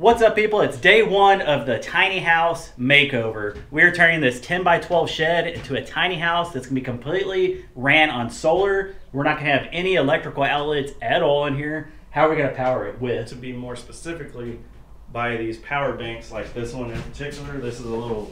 What's up, people? It's day one of the tiny house makeover. We're turning this 10 by 12 shed into a tiny house that's gonna be completely ran on solar. We're not gonna have any electrical outlets at all in here. How are we gonna power it with? To be more specifically, by these power banks like this one in particular. This is a little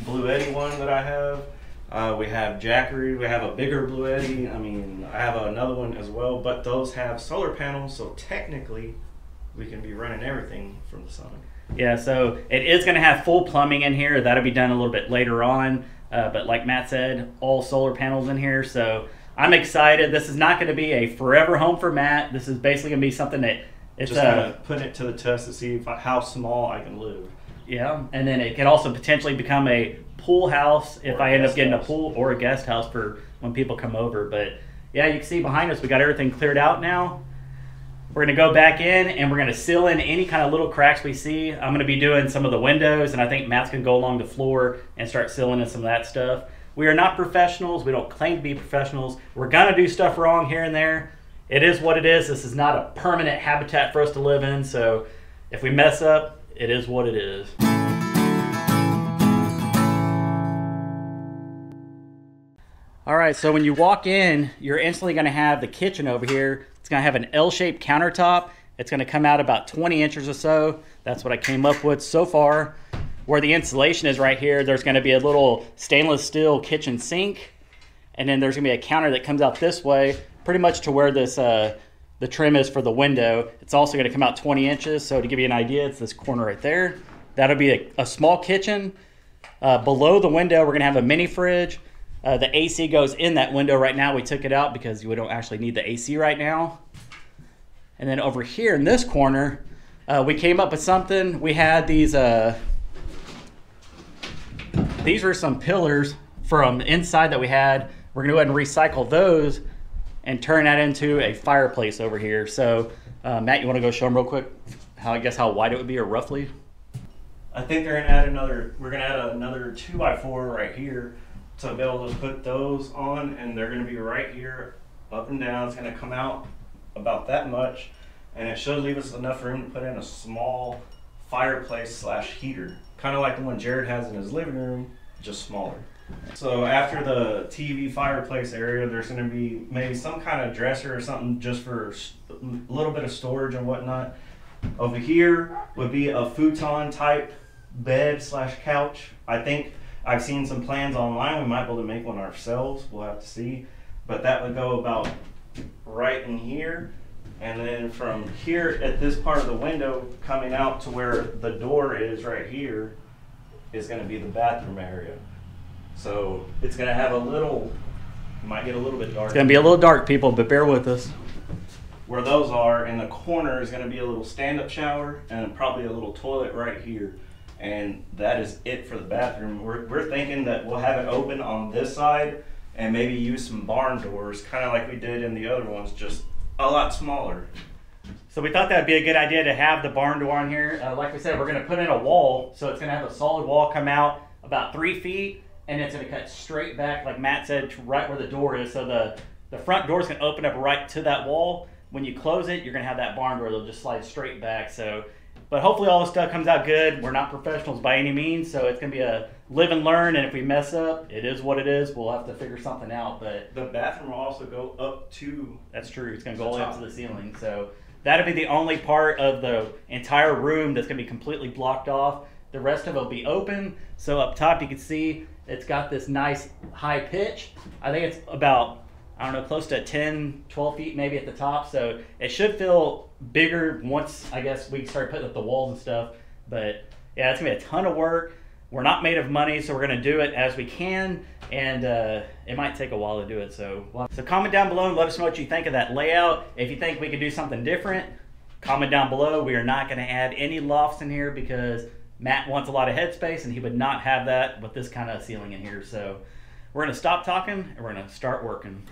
Blue Eddy one that I have. We have Jackery, we have a bigger Blue Eddy. I mean, I have another one as well, but those have solar panels, so technically we can be running everything from the sun. Yeah, so it is going to have full plumbing in here. That'll be done a little bit later on. But like Matt said, all solar panels in here. So I'm excited. This is not going to be a forever home for Matt. This is basically going to be something that it's just kind of putting it to the test to see how small I can live. Yeah, and then it can also potentially become a pool house if I end up getting a pool, or a guest house for when people come over. But yeah, you can see behind us we got everything cleared out now. We're going to go back in and we're going to seal in any kind of little cracks we see. I'm going to be doing some of the windows, and I think Matt's going to go along the floor and start sealing in some of that stuff. We are not professionals. We don't claim to be professionals. We're going to do stuff wrong here and there. It is what it is. This is not a permanent habitat for us to live in, so if we mess up, it is what it is. All right, so when you walk in, you're instantly going to have the kitchen over here. It's going to have an L-shaped countertop. It's going to come out about 20 inches or so. That's what I came up with so far. Where the insulation is right here, there's going to be a little stainless steel kitchen sink. And then there's going to be a counter that comes out this way, pretty much to where this the trim is for the window. It's also going to come out 20 inches. So to give you an idea, it's this corner right there. That'll be a small kitchen. Below the window, we're going to have a mini fridge. The AC goes in that window right now. We took it out because we don't actually need the AC right now. And then over here in this corner, we came up with something. We had these were some pillars from inside that we had. We're gonna go ahead and recycle those and turn that into a fireplace over here. So Matt, you wanna go show them real quick how wide it would be, or roughly? I think we're gonna add another 2x4 right here to be able to put those on, and they're going to be right here, up and down. It's going to come out about that much, and it should leave us enough room to put in a small fireplace slash heater, kind of like the one Jared has in his living room, just smaller. So after the TV fireplace area, there's going to be maybe some kind of dresser or something just for a little bit of storage and whatnot. Over here would be a futon type bed slash couch. I think I've seen some plans online. We might be able to make one ourselves. We'll have to see. But that would go about right in here. And then from here at this part of the window coming out to where the door is right here is going to be the bathroom area. So it's going to have might get a little bit dark. It's going to be a little dark, people, but bear with us. Where those are, in the corner is going to be a little stand-up shower and probably a little toilet right here. And that is it for the bathroom. We're thinking that we'll have it open on this side and maybe use some barn doors, kind of like we did in the other ones, just a lot smaller. So we thought that'd be a good idea to have the barn door on here. Like we said, we're going to put in a wall, so it's going to have a solid wall come out about 3 feet, and it's going to cut straight back, like Matt said, to right where the door is. So the front door is going to open up right to that wall. When you close it, you're going to have that barn door. They'll just slide straight back. But hopefully all this stuff comes out good. We're not professionals by any means, so it's going to be a live and learn, and if we mess up, it is what it is. We'll have to figure something out. But the bathroom will also go up to... That's true. It's going to go all the way up to the ceiling. So that'll be the only part of the entire room that's going to be completely blocked off. The rest of it will be open. So up top you can see it's got this nice high pitch. I think it's about, I don't know, close to 10, 12 feet maybe at the top. So it should feel bigger once, I guess, we start putting up the walls and stuff. But yeah, it's gonna be a ton of work. We're not made of money, so we're gonna do it as we can. And it might take a while to do it. So comment down below and let us know what you think of that layout. If you think we could do something different, comment down below. We are not gonna add any lofts in here because Matt wants a lot of headspace and he would not have that with this kind of ceiling in here. So we're gonna stop talking and we're gonna start working.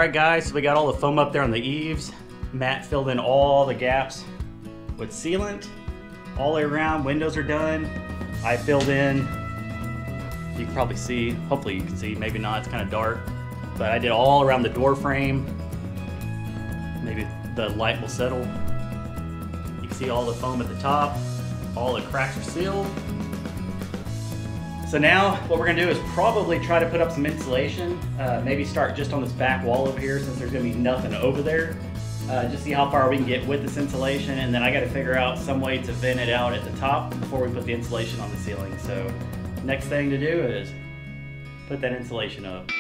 Alright guys, so we got all the foam up there on the eaves. Matt filled in all the gaps with sealant all the way around. Windows are done. I filled in, you can probably see, hopefully you can see, maybe not, it's kind of dark, but I did all around the door frame. Maybe the light will settle. You can see all the foam at the top. All the cracks are sealed. So now what we're gonna do is probably try to put up some insulation. Maybe start just on this back wall over here since there's gonna be nothing over there. Just see how far we can get with this insulation, and then I gotta figure out some way to vent it out at the top before we put the insulation on the ceiling. So next thing to do is put that insulation up.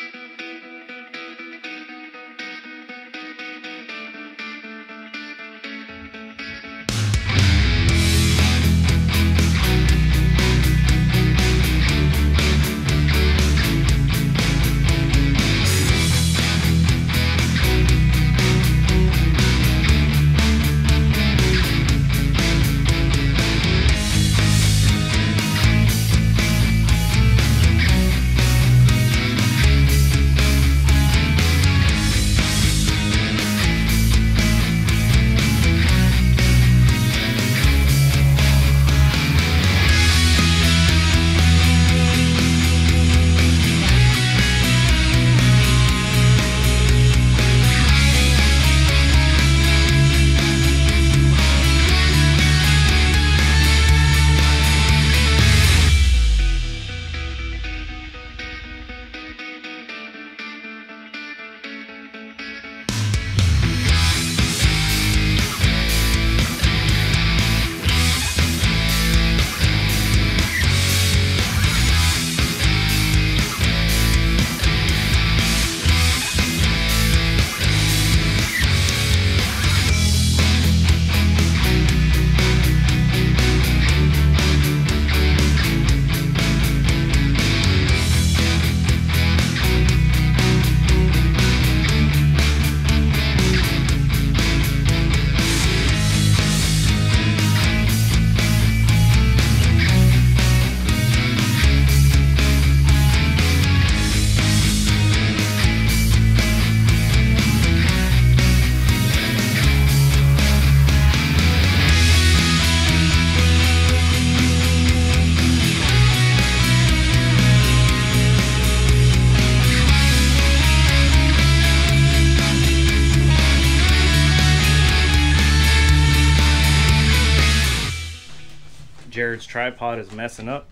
Jared's tripod is messing up,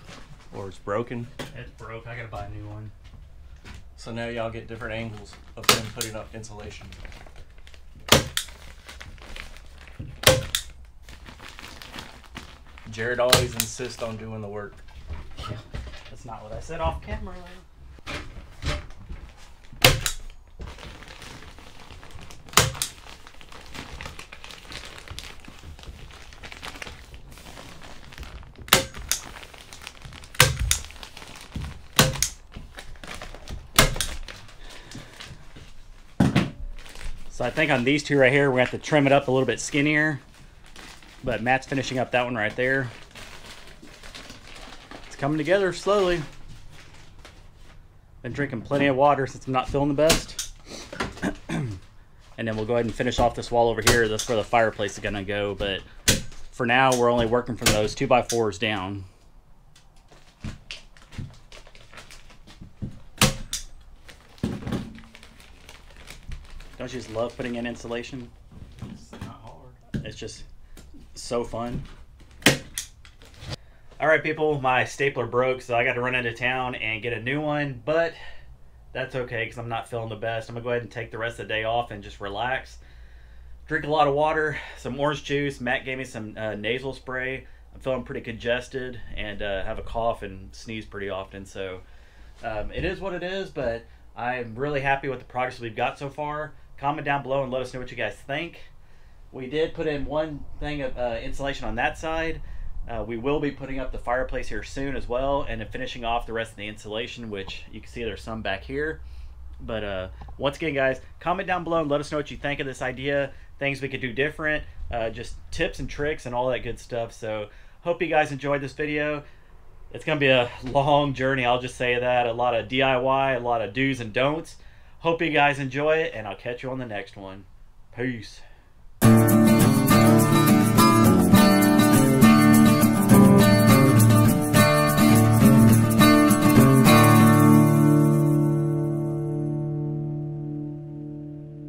or it's broken. It's broke. I gotta buy a new one. So now y'all get different angles of him putting up insulation. Jared always insists on doing the work. Yeah, that's not what I said off camera. So I think on these two right here, we have to trim it up a little bit skinnier. But Matt's finishing up that one right there. It's coming together slowly. Been drinking plenty of water since I'm not feeling the best. And then we'll go ahead and finish off this wall over here. That's where the fireplace is gonna go. But for now, we're only working from those 2x4s down. Don't you just love putting in insulation? It's not hard. It's just so fun. All right, people, my stapler broke, so I got to run into town and get a new one, but that's okay because I'm not feeling the best. I'm gonna go ahead and take the rest of the day off and just relax. Drink a lot of water, some orange juice. Matt gave me some nasal spray. I'm feeling pretty congested and have a cough and sneeze pretty often, so it is what it is, but I'm really happy with the progress we've got so far. Comment down below and let us know what you guys think. We did put in one thing of insulation on that side. We will be putting up the fireplace here soon as well, and then finishing off the rest of the insulation, which you can see there's some back here. But once again, guys, comment down below and let us know what you think of this idea, things we could do different, just tips and tricks and all that good stuff. So hope you guys enjoyed this video. It's gonna be a long journey, I'll just say that. A lot of DIY, a lot of do's and don'ts. Hope you guys enjoy it, and I'll catch you on the next one. Peace.